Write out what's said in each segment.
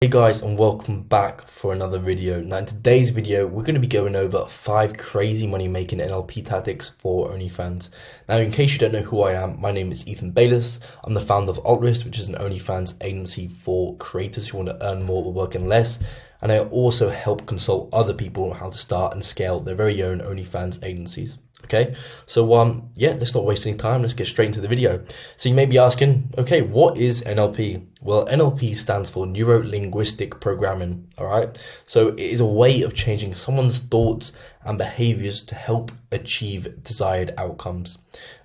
Hey guys, and welcome back for another video. Now in today's video we're going to be going over 5 crazy money making NLP tactics for OnlyFans. Now in case you don't know who I am, my name is Ethan Bayless. I'm the founder of Altrist, which is an OnlyFans agency for creators who want to earn more but working less, and I also help consult other people on how to start and scale their very own OnlyFans agencies. Okay, so yeah, let's not waste any time. Let's get straight into the video. So you may be asking, okay, what is NLP? Well, NLP stands for neuro-linguistic programming. All right, so it is a way of changing someone's thoughts and behaviors to help achieve desired outcomes.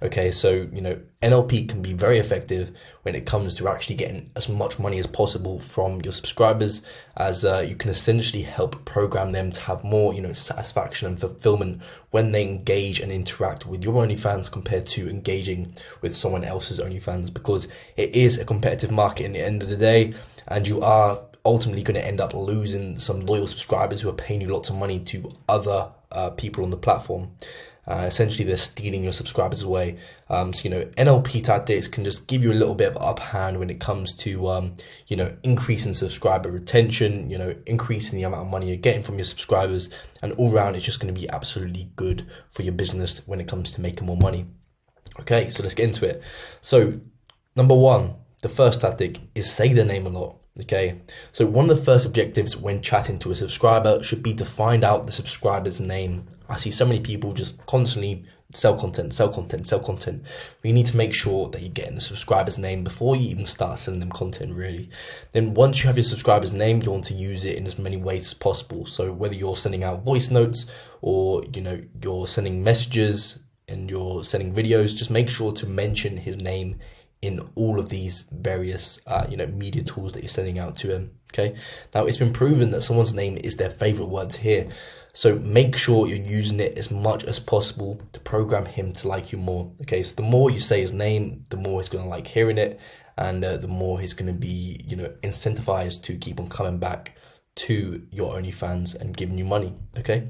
Okay, so NLP can be very effective when it comes to actually getting as much money as possible from your subscribers, as you can essentially help program them to have more satisfaction and fulfillment when they engage and interact with your OnlyFans compared to engaging with someone else's OnlyFans, because it is a competitive market in the end of the day, and you are ultimately going to end up losing some loyal subscribers who are paying you lots of money to other people on the platform. Essentially, they're stealing your subscribers away. NLP tactics can just give you a little bit of up hand when it comes to, increasing subscriber retention, increasing the amount of money you're getting from your subscribers, and all around it's just going to be absolutely good for your business when it comes to making more money. Okay, so let's get into it. So number one, the first tactic is say their name a lot. Okay, so one of the first objectives when chatting to a subscriber should be to find out the subscriber's name. I see so many people just constantly sell content. We need to make sure that you're getting the subscriber's name before you even start sending them content, really. Then once you have your subscriber's name, you want to use it in as many ways as possible. So whether you're sending out voice notes or you're sending messages and you're sending videos, just make sure to mention his name in all of these various media tools that you're sending out to him. Okay, now it's been proven that someone's name is their favorite word to hear, so make sure you're using it as much as possible to program him to like you more. Okay, so the more you say his name, the more he's going to like hearing it, and the more he's going to be incentivized to keep on coming back to your OnlyFans and giving you money. Okay,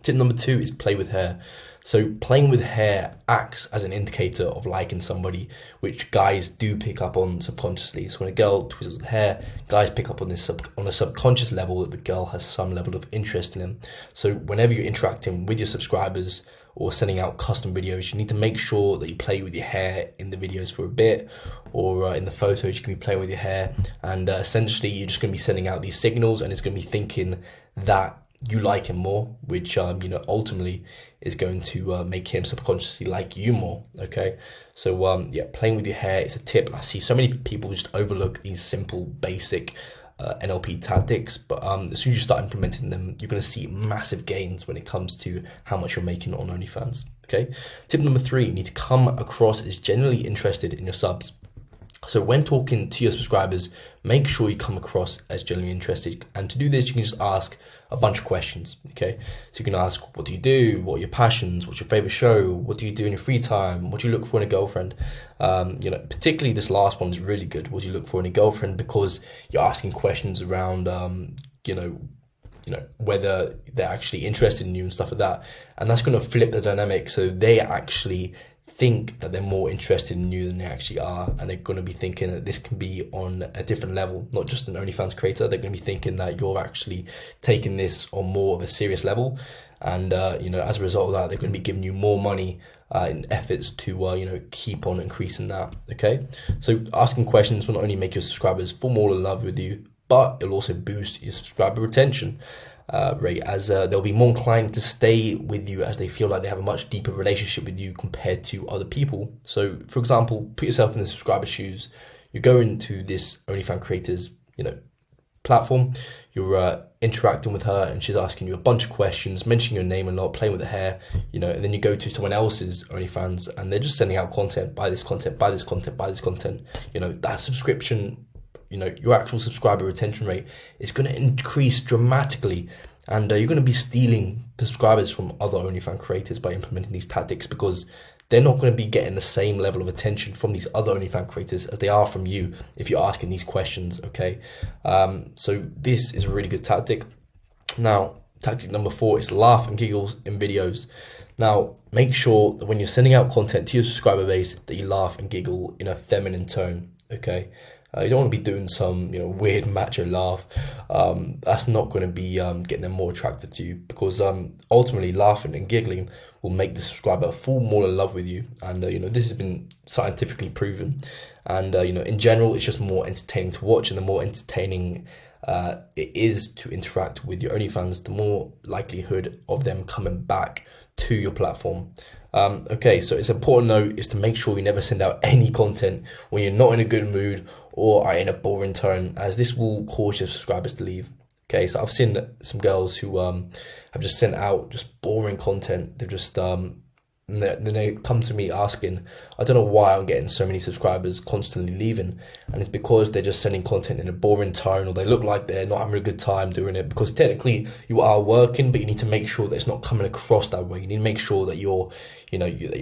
tip number 2 is play with hair. So playing with hair acts as an indicator of liking somebody, which guys do pick up on subconsciously. So when a girl twizzles the hair, guys pick up on this on a subconscious level that the girl has some level of interest in him. So whenever you're interacting with your subscribers or sending out custom videos, you need to make sure that you play with your hair in the videos for a bit, or in the photos you can be playing with your hair, and essentially you're just going to be sending out these signals, and it's going to be thinking that you like him more, which ultimately is going to make him subconsciously like you more. Okay, so yeah, playing with your hair is a tip. I see so many people just overlook these simple basic NLP tactics, but as soon as you start implementing them, you're going to see massive gains when it comes to how much you're making on OnlyFans. Okay, tip number 3, you need to come across as genuinely interested in your subs. So when talking to your subscribers, make sure you come across as genuinely interested. And to do this, you can just ask a bunch of questions. Okay, so you can ask, what do you do? What are your passions? What's your favorite show? What do you do in your free time? What do you look for in a girlfriend? Particularly this last one is really good. What do you look for in a girlfriend? Because you're asking questions around, whether they're actually interested in you and stuff like that. And that's going to flip the dynamic. So they actually think that they're more interested in you than they actually are, and they're going to be thinking that this can be on a different level, not just an OnlyFans creator. They're going to be thinking that you're actually taking this on more of a serious level, and as a result of that, they're going to be giving you more money in efforts to keep on increasing that. Okay, so asking questions will not only make your subscribers fall more in love with you, but it'll also boost your subscriber retention rate, as they'll be more inclined to stay with you as they feel like they have a much deeper relationship with you compared to other people. So for example, put yourself in the subscriber's shoes. You go into this OnlyFans creator's platform, you're interacting with her, and she's asking you a bunch of questions, mentioning your name and not, playing with the hair, and then you go to someone else's OnlyFans and they're just sending out content, buy this content, buy this content, buy this content. That subscription, your actual subscriber retention rate is going to increase dramatically, and you're going to be stealing subscribers from other OnlyFans creators by implementing these tactics, because they're not going to be getting the same level of attention from these other OnlyFans creators as they are from you if you're asking these questions. Okay, so this is a really good tactic. Now, tactic number 4 is laugh and giggle in videos. Now, make sure that when you're sending out content to your subscriber base that you laugh and giggle in a feminine tone. Okay, You don't want to be doing some, weird macho laugh. That's not going to be getting them more attracted to you, because ultimately laughing and giggling will make the subscriber fall more in love with you. And this has been scientifically proven. And in general, it's just more entertaining to watch, and the more entertaining it is to interact with your OnlyFans, the more likelihood of them coming back to your platform. Okay, so it's important note is to make sure you never send out any content when you're not in a good mood or are in a boring tone, as this will cause your subscribers to leave. Okay, so I've seen some girls who have just sent out just boring content. They've just then they come to me asking, I don't know why I'm getting so many subscribers constantly leaving, and it's because they're just sending content in a boring tone, or they look like they're not having a good time doing it. Because technically you are working, but you need to make sure that it's not coming across that way. You need to make sure that you're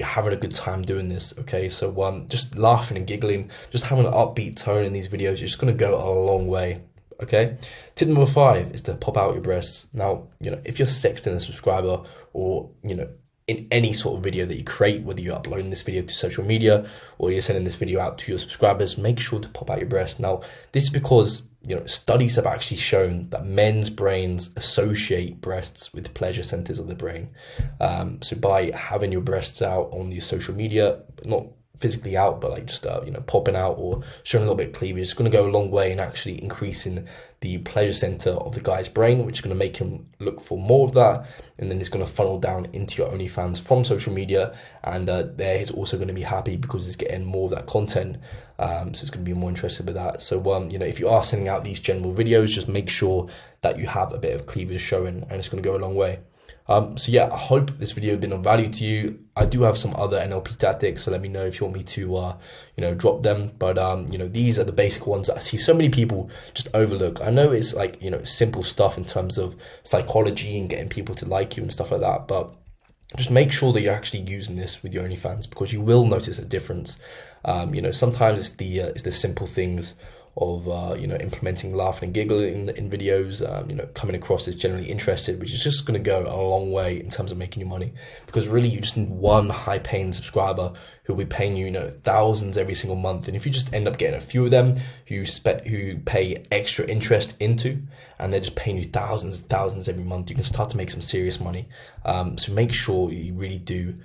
having a good time doing this. Okay, so just laughing and giggling, just having an upbeat tone in these videos, you're just going to go a long way. Okay, tip number 5 is to pop out your breasts. Now, if you're sexting a subscriber, or in any sort of video that you create, whether you're uploading this video to social media or you're sending this video out to your subscribers, make sure to pop out your breast. Now, this is because studies have actually shown that men's brains associate breasts with pleasure centers of the brain. So by having your breasts out on your social media, not physically out, but like just popping out or showing a little bit of cleavage, it's going to go a long way in actually increasing the pleasure center of the guy's brain, which is going to make him look for more of that, and then it's going to funnel down into your OnlyFans from social media, and there he's also going to be happy because he's getting more of that content, so it's going to be more interested with that. So if you are sending out these general videos, just make sure that you have a bit of cleavage showing, and it's going to go a long way. So yeah, I hope this video has been of value to you. I do have some other NLP tactics, so let me know if you want me to, drop them. But, these are the basic ones that I see so many people just overlook. I know it's like, simple stuff in terms of psychology and getting people to like you and stuff like that. But just make sure that you're actually using this with your OnlyFans, because you will notice a difference. Sometimes it's the simple things of implementing laughing and giggling in videos, coming across as generally interested, which is just going to go a long way in terms of making you money. Because really, you just need one high paying subscriber who will be paying you thousands every single month. And if you just end up getting a few of them who pay extra interest into, and they're just paying you thousands and thousands every month, you can start to make some serious money. So make sure you really do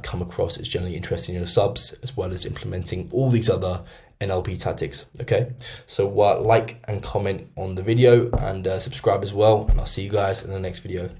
come across as generally interested in your subs, as well as implementing all these other NLP tactics. Okay, so like and comment on the video, and subscribe as well, and I'll see you guys in the next video.